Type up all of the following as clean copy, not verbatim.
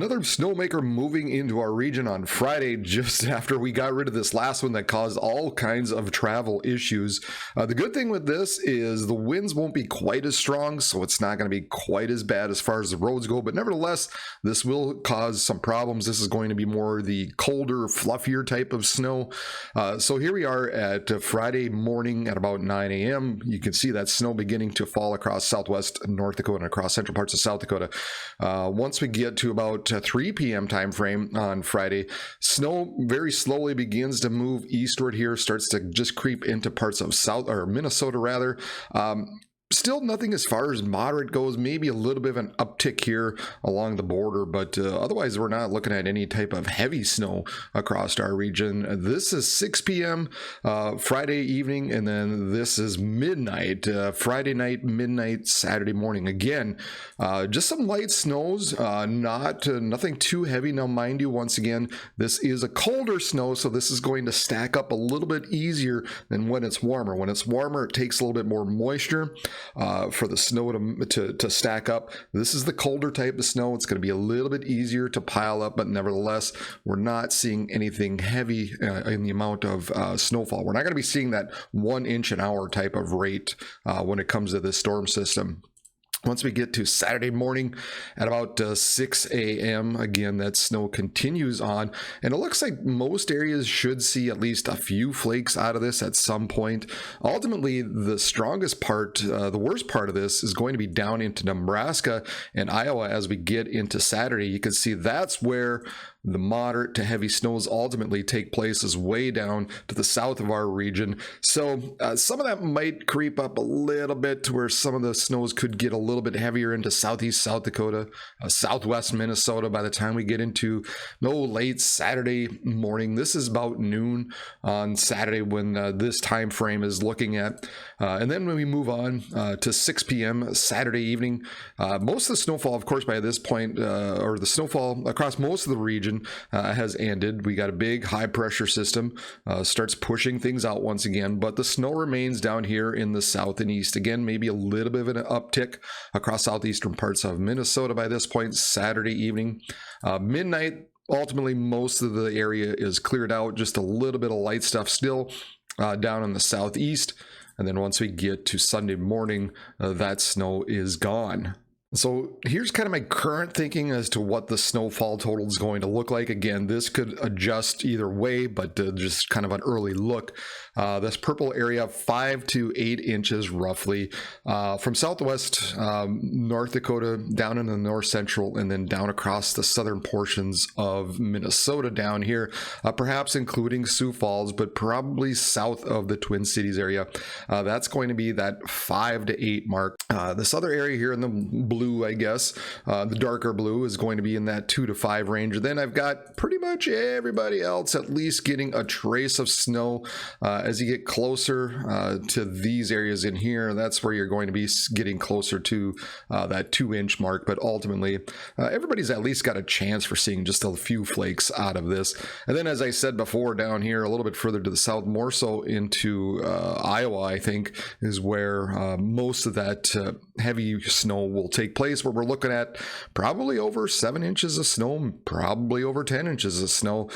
Another snowmaker moving into our region on Friday, just after we got rid of this last one that caused all kinds of travel issues. The good thing with this is the winds won't be quite as strong, so it's not going to be quite as bad as far as the roads go. But nevertheless, this will cause some problems. This is going to be more the colder, fluffier type of snow. So here we are at Friday morning at about 9 a.m. You can see that snow beginning to fall across southwest North Dakota and across central parts of South Dakota. Once we get to about 3 p.m. time frame on Friday, snow very slowly begins to move eastward here, starts to just creep into parts of South or Minnesota rather. Still nothing as far as moderate goes, maybe a little bit of an uptick here along the border, but otherwise we're not looking at any type of heavy snow across our region. This is 6 p.m. Friday evening, and then this is midnight, Friday night, midnight, Saturday morning. Again, just some light snows, nothing too heavy. Now, mind you, once again, this is a colder snow, so this is going to stack up a little bit easier than when it's warmer. When it's warmer, it takes a little bit more moisture for the snow to stack up. This is the colder type of snow. It's going to be a little bit easier to pile up, but nevertheless, we're not seeing anything heavy in the amount of snowfall. We're not going to be seeing that 1 inch an hour type of rate when it comes to this storm system. Once we get to Saturday morning at about 6 a.m., again, that snow continues on, and it looks like most areas should see at least a few flakes out of this at some point. Ultimately, the strongest part, the worst part of this is going to be down into Nebraska and Iowa as we get into Saturday. You can see that's where the moderate to heavy snows ultimately take place, is way down to the south of our region. So some of that might creep up a little bit to where some of the snows could get a little bit heavier into southeast South Dakota, southwest Minnesota by the time we get into late Saturday morning. This is about noon on Saturday when this time frame is looking at. And then when we move on to 6 p.m. Saturday evening, most of the snowfall, of course, by this point, or the snowfall across most of the region has ended. We got a big high pressure system, starts pushing things out once again, but the snow remains down here in the south and east. Again, maybe a little bit of an uptick across southeastern parts of Minnesota by this point, Saturday evening. Midnight, ultimately, most of the area is cleared out, just a little bit of light stuff still down in the southeast. And then once we get to Sunday morning, that snow is gone. So here's kind of my current thinking as to what the snowfall total is going to look like. Again, this could adjust either way, but just kind of an early look. This purple area, 5 to 8 inches roughly, from southwest North Dakota down into the north central, and then down across the southern portions of Minnesota down here, perhaps including Sioux Falls, but probably south of the Twin Cities area. That's going to be that 5 to 8 mark. This other area here in the blue, I guess, the darker blue, is going to be in that 2 to 5 range. And then I've got pretty much everybody else at least getting a trace of snow. As you get closer to these areas in here, that's where you're going to be getting closer to that 2-inch mark. But ultimately, everybody's at least got a chance for seeing just a few flakes out of this. And then, as I said before, down here a little bit further to the south, more so into Iowa, I think, is where most of that heavy snow will take place, where we're looking at probably over 7 inches of snow, probably over 10 inches of snow,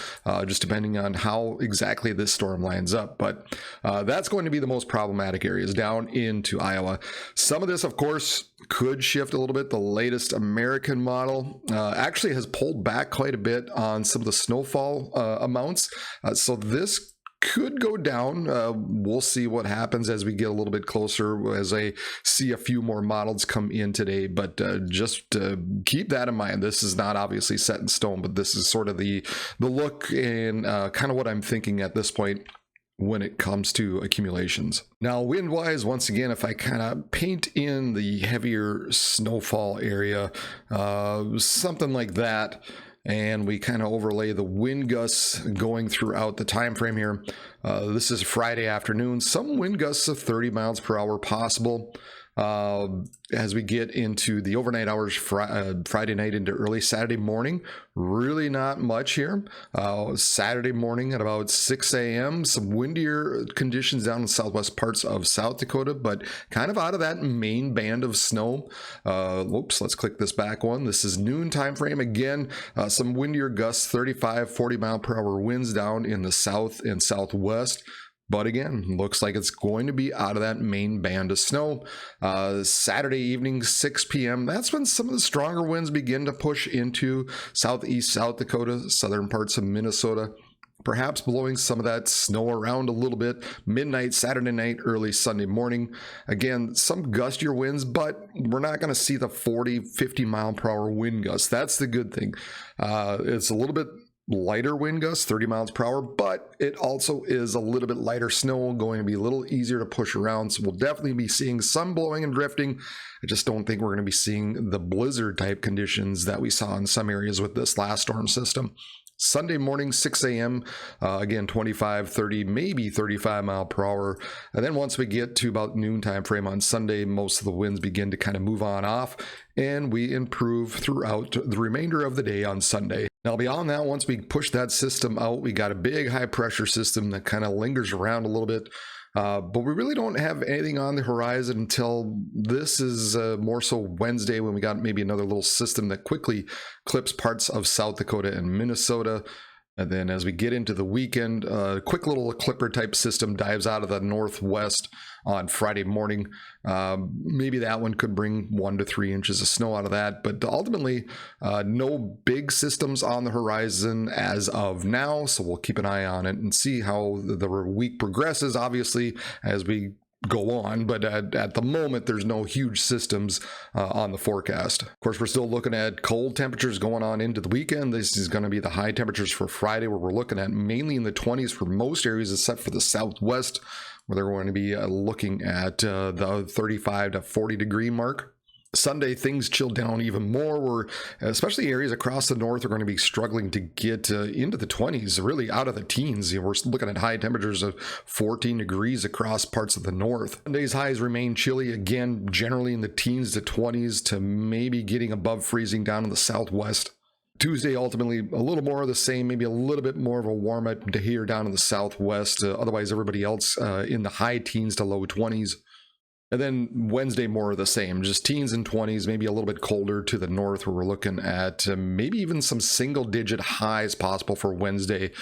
just depending on how exactly this storm lines up. But that's going to be the most problematic areas down into Iowa. Some of this, of course, could shift a little bit. The latest American model actually has pulled back quite a bit on some of the snowfall amounts. So this could go down. We'll see what happens as we get a little bit closer, as I see a few more models come in today. But just keep that in mind. This is not obviously set in stone, but this is sort of the look and kind of what I'm thinking at this point when it comes to accumulations. Now, wind-wise, once again, if I kind of paint in the heavier snowfall area, something like that, and we kind of overlay the wind gusts going throughout the time frame here. This is Friday afternoon. Some wind gusts of 30 miles per hour possible. As we get into the overnight hours, Friday night into early Saturday morning, really not much here. Saturday morning at about 6 a.m., some windier conditions down in southwest parts of South Dakota, but kind of out of that main band of snow. Whoops, let's click this back one. This is noon time frame. Again, some windier gusts, 35, 40 mile per hour winds down in the south and southwest. But again, looks like it's going to be out of that main band of snow. Saturday evening, 6 p.m., that's when some of the stronger winds begin to push into southeast South Dakota, southern parts of Minnesota, perhaps blowing some of that snow around a little bit. Midnight, Saturday night, early Sunday morning. Again, some gustier winds, but we're not going to see the 40, 50 mile per hour wind gusts. That's the good thing. It's a little bit lighter wind gusts, 30 miles per hour, but it also is a little bit lighter snow, going to be a little easier to push around. So we'll definitely be seeing some blowing and drifting. I just don't think we're going to be seeing the blizzard type conditions that we saw in some areas with this last storm system. Sunday morning, 6 a.m., again, 25, 30, maybe 35 mile per hour. And then once we get to about noon time frame on Sunday, most of the winds begin to kind of move on off, and we improve throughout the remainder of the day on Sunday. Now, beyond that, once we push that system out, we got a big high pressure system that kind of lingers around a little bit. But we really don't have anything on the horizon until this is more so Wednesday, when we got maybe another little system that quickly clips parts of South Dakota and Minnesota. And then as we get into the weekend, a quick little clipper type system dives out of the northwest on Friday morning. Maybe that one could bring 1 to 3 inches of snow out of that. But ultimately, no big systems on the horizon as of now. So we'll keep an eye on it and see how the week progresses, obviously, as we go on, but at the moment there's no huge systems on the forecast. Of course, we're still looking at cold temperatures going on into the weekend. This is going to be the high temperatures for Friday, where we're looking at mainly in the 20s for most areas except for the southwest, where they're going to be looking at the 35 to 40 degree mark. Sunday, things chill down even more, where especially areas across the north are going to be struggling to get into the 20s, really out of the teens. We're looking at high temperatures of 14 degrees across parts of the north. Sunday's highs remain chilly, again, generally in the teens to 20s, to maybe getting above freezing down in the southwest. Tuesday, ultimately, a little more of the same, maybe a little bit more of a warm up to here down in the southwest. Otherwise, everybody else in the high teens to low 20s. And then Wednesday, more of the same, just teens and 20s, maybe a little bit colder to the north, where we're looking at maybe even some single-digit highs possible for Wednesday.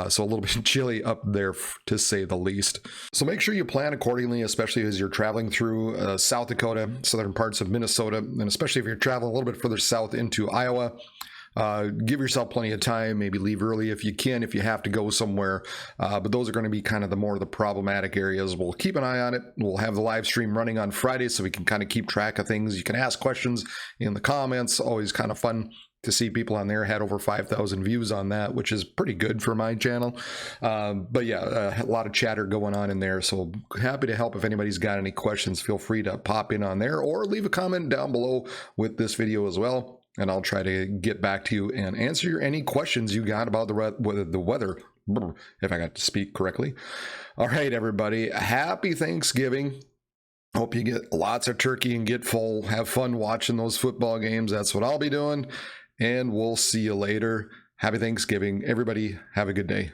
So a little bit chilly up there, to say the least. So make sure you plan accordingly, especially as you're traveling through South Dakota, southern parts of Minnesota, and especially if you're traveling a little bit further south into Iowa. Give yourself plenty of time, maybe leave early if you can, if you have to go somewhere. But those are going to be kind of the problematic areas. We'll keep an eye on it. We'll have the live stream running on Friday, so we can kind of keep track of things. You can ask questions in the comments. Always kind of fun to see people on there. Had over 5,000 views on that, which is pretty good for my channel. But yeah, a lot of chatter going on in there. So happy to help. If anybody's got any questions, feel free to pop in on there or leave a comment down below with this video as well. And I'll try to get back to you and answer any questions you got about the weather, if I got to speak correctly. All right, everybody. Happy Thanksgiving. Hope you get lots of turkey and get full. Have fun watching those football games. That's what I'll be doing. And we'll see you later. Happy Thanksgiving. Everybody, have a good day.